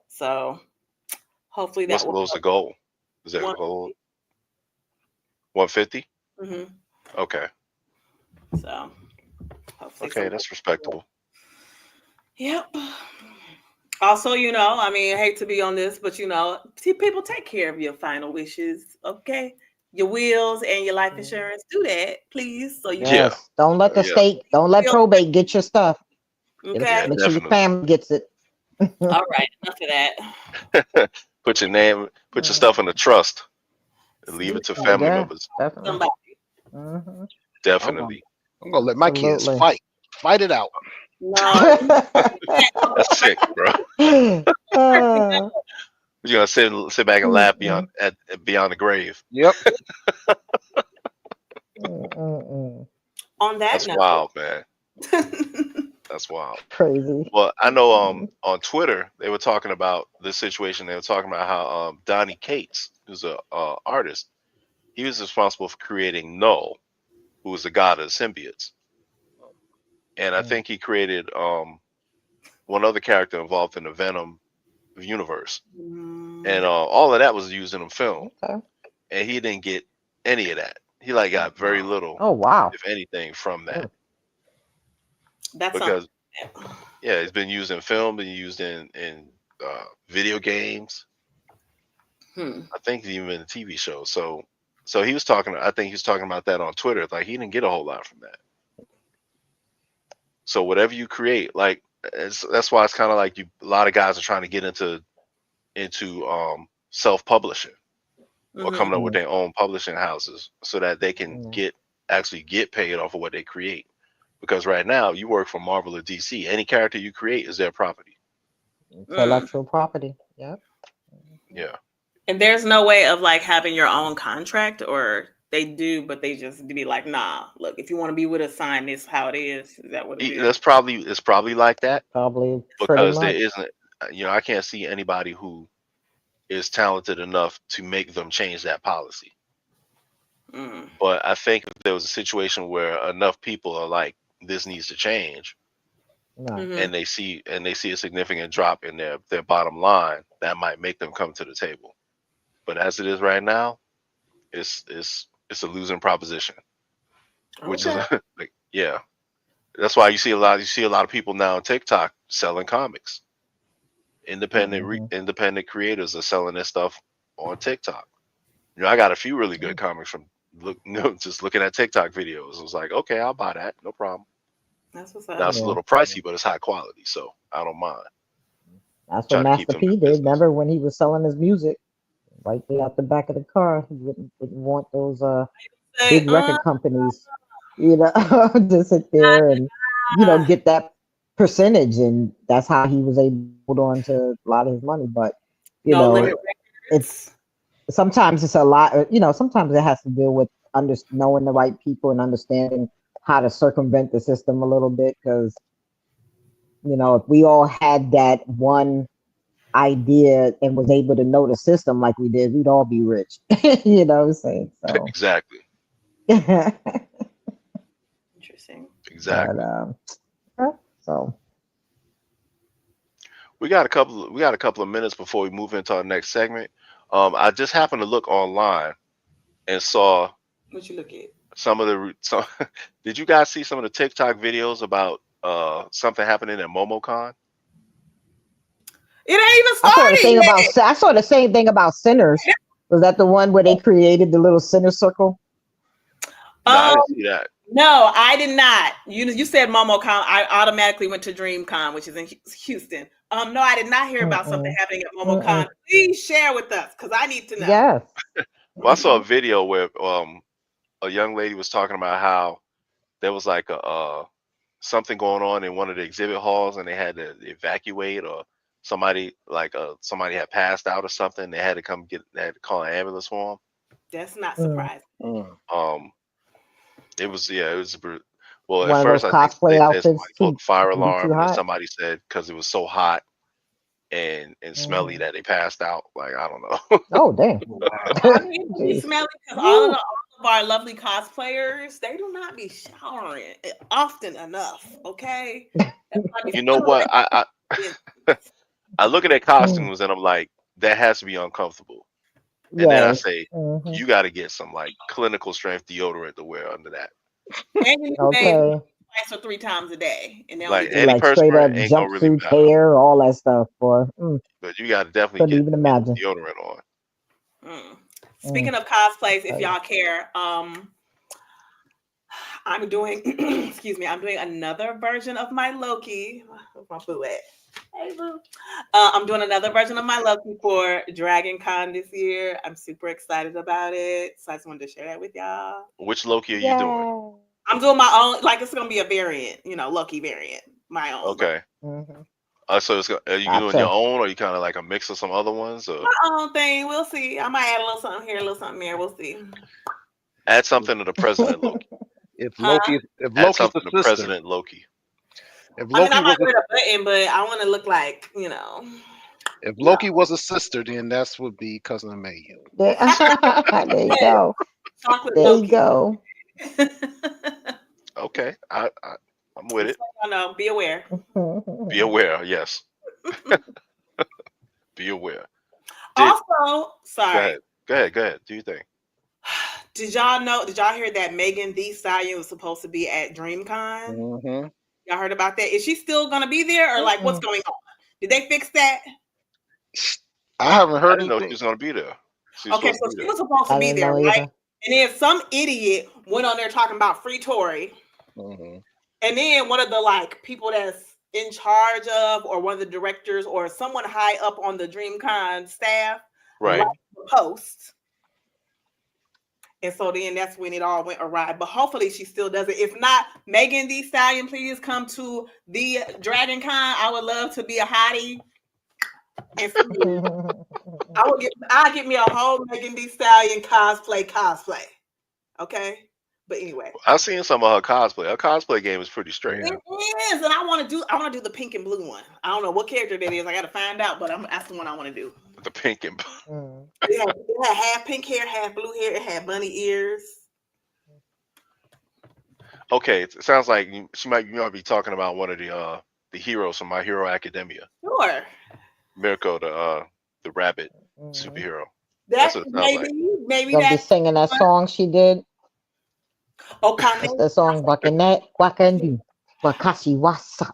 So hopefully that What was the goal? Is that goal 150? Mm-hmm. Okay. So hopefully. Okay, that's respectable. Yep. Also, I mean, I hate to be on this, but see, people take care of your final wishes, okay? Your wills and your life insurance. Do that, please. So Yeah. Don't let the state, don't let probate get your stuff. Okay. Yeah, Make sure your definitely. family gets it. All right, enough of that. Put your stuff in a trust and leave it to family members. Definitely. Somebody. Mhm. Definitely. I'm gonna let my kids Absolutely. fight it out. No. That's sick, bro. You're gonna sit back and laugh beyond the grave. Yep. On that That's note. wild, man. That's wild. Crazy. Well, I know on Twitter they were talking about this situation. They were talking about how Donnie Cates, who's a artist, he was responsible for creating Null, who was the god of the symbiotes. And I think he created one other character involved in the Venom universe. And all of that was used in a film. Okay. And he didn't get any of that. He got very little, Oh wow. if anything, from that. That's because it's been used in film, been used in video games. I think even in TV shows. So he was talking. I think he was talking about that on Twitter. Like he didn't get a whole lot from that. So whatever you create, like that's why it's kind of like a lot of guys are trying to get into self-publishing or coming up with their own publishing houses so that they can actually get paid off of what they create. Because right now you work for Marvel or DC, any character you create is their property. Intellectual property. Yep. Yeah. And there's no way of having your own contract, or they do, but they just be like, nah, look, if you want to be with us, sign this how it is. Is that what it is? It's probably like that. Probably because there isn't, I can't see anybody who is talented enough to make them change that policy. But I think if there was a situation where enough people are like, this needs to change, and they see a significant drop in their bottom line, that might make them come to the table. But as it is right now, it's a losing proposition, which is that's why you see a lot of people now on TikTok selling comics. Independent creators are selling their stuff on TikTok. I got a few really good comics from just looking at TikTok videos. I was like, okay, I'll buy that, no problem. That's what's up. That's a little pricey, but it's high quality, so I don't mind. That's what Master P did. Remember when he was selling his music right there out the back of the car? He wouldn't want those big record companies, to sit there and get that percentage, and that's how he was able to hold on to a lot of his money. But no limit it's sometimes it's a lot. You know, sometimes it has to deal with knowing the right people and understanding how to circumvent the system a little bit. Because you know, if we all had that one idea and was able to know the system like we did, we'd all be rich. You know what I'm saying? So Exactly. Interesting. Exactly. But, so we got a couple of minutes before we move into our next segment. I just happened to look online and saw what you look at. Did you guys see some of the TikTok videos about something happening at MomoCon? It ain't even started. I saw the same thing about Sinners. Was that the one where they created the little Sinner circle? No, I didn't see that. No, I did not. You said MomoCon. I automatically went to DreamCon, which is in Houston. No, I did not hear about something happening at MomoCon. Please share with us because I need to know. Yes. Well, I saw a video where a young lady was talking about how there was like something going on in one of the exhibit halls and they had to evacuate, or somebody had passed out or something. They had to call an ambulance for them. That's not surprising. It was Well, at first I think cosplay they said outfits fire alarm, and then somebody said because it was so hot and smelly that they passed out. Like, I don't know. Oh, damn. I mean, it's smelly because all of our lovely cosplayers, they do not be showering often enough. Okay. You know what? I look at their costumes and I'm like, that has to be uncomfortable. And then I say, you got to get some like clinical strength deodorant to wear under that. Okay. Twice or 3 times a day, and like any person straight up ain't gonna really jumpsuit, hair, all that stuff. But you got to definitely get deodorant on. Speaking of cosplays, if y'all care, I'm doing. Excuse me, I'm doing another version of my Loki. Where's my boo at? Hey, boo. I'm doing another version of my Loki for Dragon Con this year. I'm super excited about it. So I just wanted to share that with y'all. Which Loki are you doing? I'm doing my own, like it's gonna be a variant, Loki variant, my own. Okay. So are you doing your own, or you kind of like a mix of some other ones? Or? My own thing. We'll see. I might add a little something here, a little something there. We'll see. Add something to the President Loki. If Loki's something the to President Loki. If Loki I might wear the button, but I want to look like, If Loki was a sister, then that would be Cuzzin Amayou. There you go. There you go. Okay, I'm with it. No, be aware. Be aware, yes. Be aware. Also, sorry. Go ahead. Do you think? Did y'all hear that Megan Thee Stallion was supposed to be at DreamCon? Y'all heard about that? Is she still gonna be there, or like what's going on? Did they fix that? I haven't heard. I didn't know she was gonna be there. She was supposed to be there, right? And then some idiot went on there talking about Free Tory. And then one of the people that's in charge of, or one of the directors, or someone high up on the DreamCon staff, right, post. And so then that's when it all went awry. But hopefully she still does it. If not, Megan Thee Stallion, please come to the Dragon Con. I would love to be a hottie. And I'll get me a whole Megan Thee Stallion cosplay. Okay? But anyway. I've seen some of her cosplay. Her cosplay game is pretty straight. It is, and I want to do the pink and blue one. I don't know what character that is. I got to find out, but that's the one I want to do. The pink and blue. It had half pink hair, half blue hair. It had bunny ears. Okay, it sounds like you might be talking about one of the heroes from My Hero Academia. Sure. Mirko, the rabbit superhero. That's what it sounds maybe they'll be singing that song she did. Okay. The song Wakanet Wakandu Wakashi Wasa.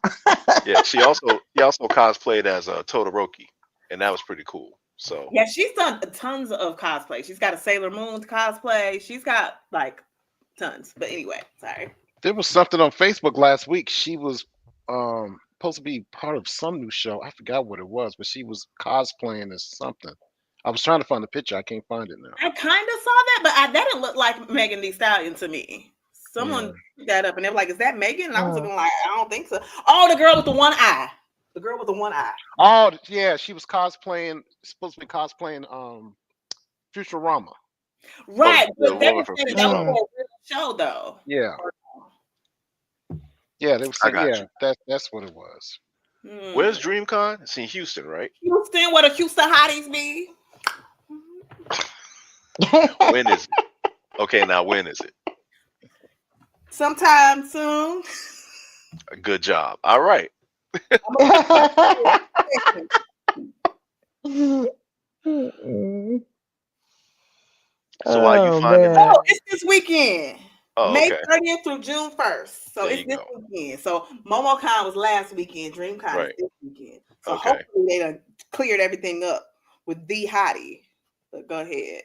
Yeah, she also cosplayed as Todoroki, and that was pretty cool. So yeah, she's done tons of cosplay. She's got a Sailor Moon cosplay. She's got tons. But anyway, sorry. There was something on Facebook last week. She was supposed to be part of some new show. I forgot what it was, but she was cosplaying as something. I was trying to find the picture. I can't find it now. I kind of saw that, but that didn't look like Megan Thee Stallion to me. Someone picked that up, and they were like, "Is that Megan?" And I was looking like, "I don't think so." Oh, the girl with the one eye. The girl with the one eye. Oh yeah, she was supposed to be cosplaying Futurama. Right, the but they woman were from saying that was Futurama. for a real show, though. Yeah. Yeah, they were I saying, got yeah, that's what it was. Where's DreamCon? It's in Houston, right? Houston, where the Houston hotties be? When is it? Okay, now when is it? Sometime soon. Good job. All right. So while you finding man. that, It's this weekend. May okay, 30th through June 1st. So there it's you this go. weekend. So MomoCon was last weekend. DreamCon Right. is this weekend. So Okay. hopefully they done cleared everything up with the hottie. But go ahead.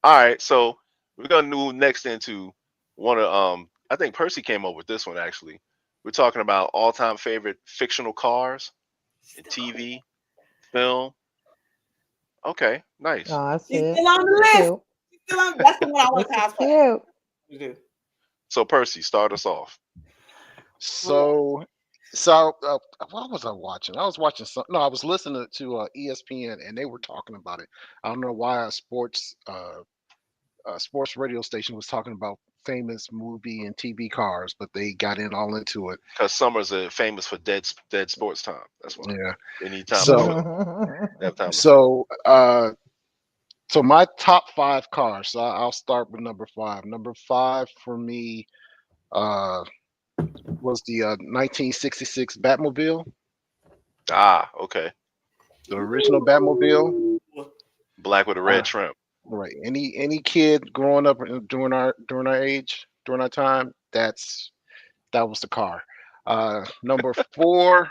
All right. So we're gonna move next into one of I think Percy came up with this one actually. We're talking about all-time favorite fictional cars in TV, film. Okay, nice. Oh, I see She's it. still on the It's list. cute. She's still on. That's the one I want to This is cosplay. cute. So Percy, start us off. So what was I watching? I was watching some. No, I was listening to ESPN, and they were talking about it. I don't know why a sports radio station was talking about famous movie and TV cars, but they got in all into it. Because summers are famous for dead sports time. That's why. Yeah. Anytime they have time to film. So my top 5 cars. So I'll start with number 5. Number 5 for me was the 1966 Batmobile. Ah, okay. The original Batmobile. Black with a red trim. Right. Any kid growing up during our age, during our time, that was the car. Number 4,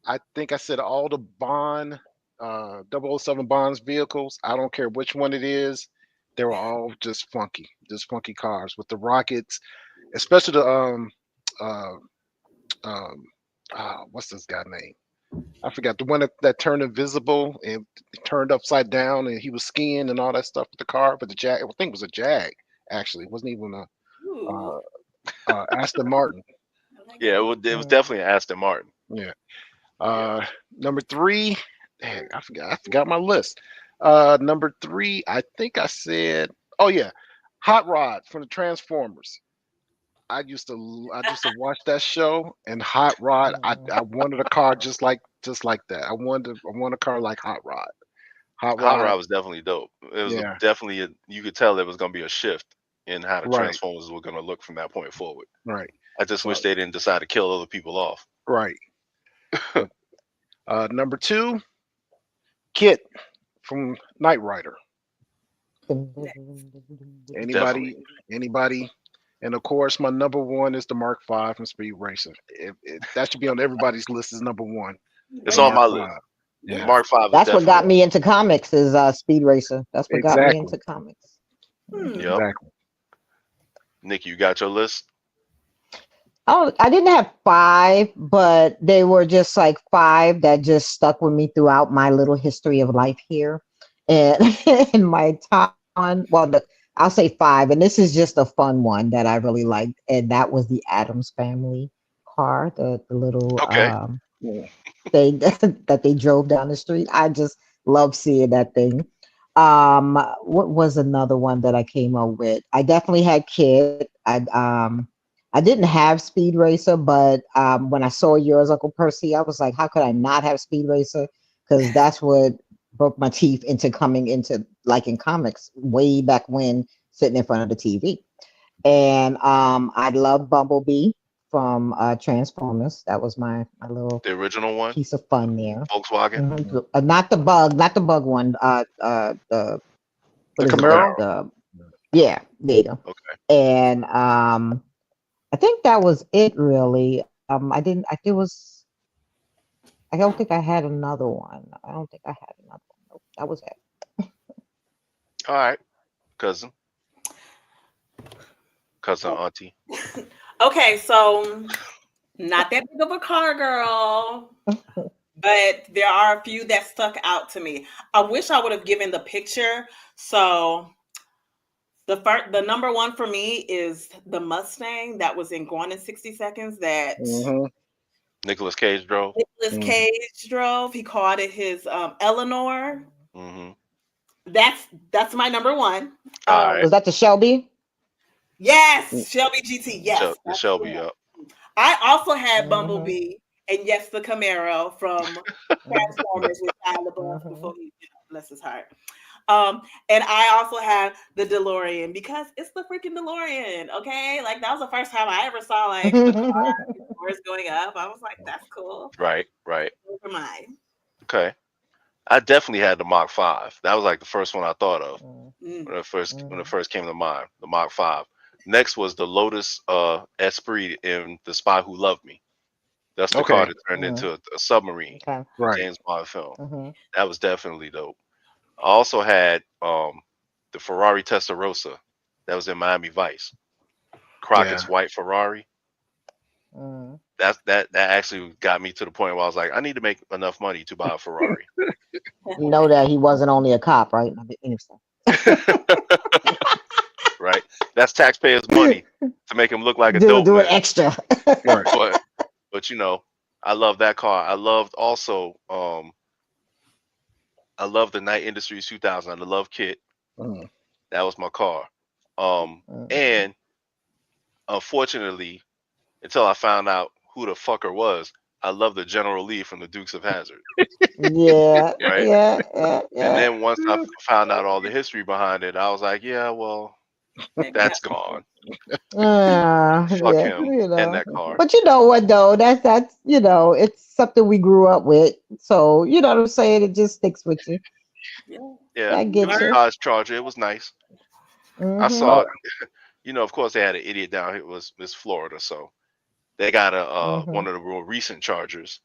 I think I said all the Bond 007 Bond's vehicles. I don't care which one it is. They were all just funky cars with the rockets, especially the what's this guy's name? I forgot the one that turned invisible and turned upside down, and he was skiing and all that stuff with the car. But the Jag, I think it was a Jag. Actually, it wasn't even a Aston Martin. Yeah, it was definitely an Aston Martin. Yeah. Number 3, dang, I forgot my list. Number 3, I think I said, oh yeah, Hot Rod from the Transformers. I used to watch that show, and Hot Rod. I wanted a car just like that. I wanted a car like Hot Rod. Hot Rod was definitely dope. It was definitely you could tell there was going to be a shift in how the Transformers were going to look from that point forward. Right. I just wish they didn't decide to kill other people off. Right. Number 2, Kit from Knight Rider. Anybody? And of course, my number 1 is the Mark V from Speed Racer. That should be on everybody's list as number 1. It's on my list. Yeah. Mark V. That's what got me into comics is Speed Racer. That's what got me into comics. Yep. Exactly. Nikki, you got your list? Oh, I didn't have 5, but they were just like 5 that just stuck with me throughout my little history of life here. And in my top one, I'll say 5, and this is just a fun one that I really liked, and that was the Addams Family car, the little thing that they drove down the street. I just love seeing that thing. What was another one that I came up with? I definitely had Kid. I didn't have Speed Racer, but when I saw yours, Uncle Percy, I was like, how could I not have Speed Racer? Because that's what broke my teeth into coming into liking comics way back when, sitting in front of the TV. And I love Bumblebee from Transformers. That was my little the original one piece of fun there. Volkswagen. Mm-hmm. Not the bug one. The Camaro. Yeah, there you go. Okay. And I think that was it really. I don't think I had another one. Nope, that was it. All right, cousin, auntie. Okay, so not that big of a car girl, but there are a few that stuck out to me. I wish I would have given the picture. So the number 1 for me is the Mustang that was in Gone in 60 Seconds. That Nicolas Cage drove. Nicolas Cage drove. He called it his Eleanor. Mm-hmm. That's my number one. All right. Was that the Shelby? Yes, Shelby GT. Yes, the Shelby. Yep. I also had Bumblebee and yes, the Camaro from Transformers with Shia LaBeouf before he bless his heart. And I also have the DeLorean because it's the freaking DeLorean. Okay, like that was the first time I ever saw like the doors going up. I was like, that's cool. Right. Those are mine. Okay. I definitely had the Mach 5. That was like the first one I thought of when it first came to mind. The Mach 5. Next was the Lotus Esprit in The Spy Who Loved Me. That's the car that turned into a submarine. Okay. Right. James Bond film. That was definitely dope. I also had the Ferrari Testarossa. That was in Miami Vice. Crockett's white Ferrari. That actually got me to the point where I was like, I need to make enough money to buy a Ferrari. You know that he wasn't only a cop, right? Right. That's taxpayers' money to make him look like a do dope it extra. Right. But you know, I love that car. I loved also I love the Night Industries 2000. The Love Kit. That was my car. And unfortunately, until I found out who the fucker was, I love the General Lee from the Dukes of Hazzard. Yeah. Right? Yeah. And then once I found out all the history behind it, I was like, yeah, well, that's gone. Fuck him and that car. But you know what though? That's it's something we grew up with. So you know what I'm saying? It just sticks with you. Yeah. I get it was you. a Dodge Charger. It was nice. I saw, of course they had an idiot down here. It was Florida, so they got a one of the real recent Chargers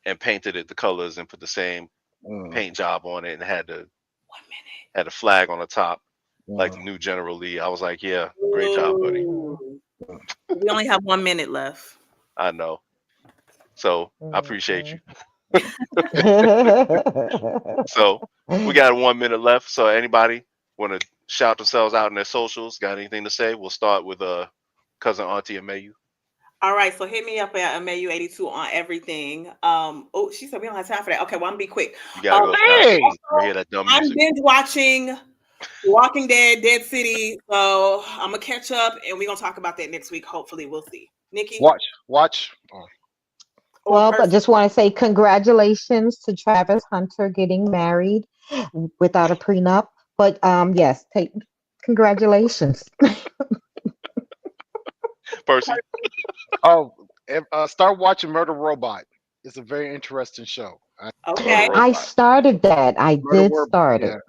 and painted it the colors and put the same paint job on it and had a flag on the top. Like the new General Lee. I was like, yeah, great job, buddy. We only have 1 minute left. I know. So I appreciate you. So we got 1 minute left. So anybody want to shout themselves out in their socials? Got anything to say? We'll start with cousin Auntie Nicole. All right, so hit me up at Amayou82 on everything. She said we don't have time for that. Okay, well, I'm gonna be quick. You gotta go. Hear that dumb music. I'm binge watching Walking Dead, Dead City. So I'm gonna catch up, and we're gonna talk about that next week. Hopefully, we'll see. Nikki, watch. Well, I just want to say congratulations to Travis Hunter getting married without a prenup. But yes, congratulations. Percy. Start watching Murder Robot. It's a very interesting show. Okay. I started that. I did start it.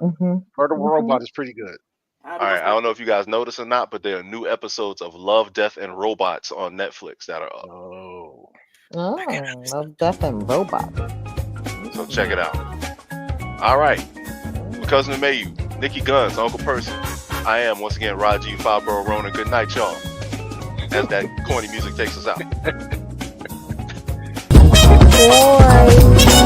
Murder Robot is pretty good. All right. I don't know if you guys noticed or not, but there are new episodes of Love, Death, and Robots on Netflix that are up. Love, Death, and Robots. So check it out. All right. Cuzzin Amayou, Nikki Guns, Uncle Percy. I am, once again, Raji Fabro Rona. Good night, y'all. As that corny music takes us out. Boy.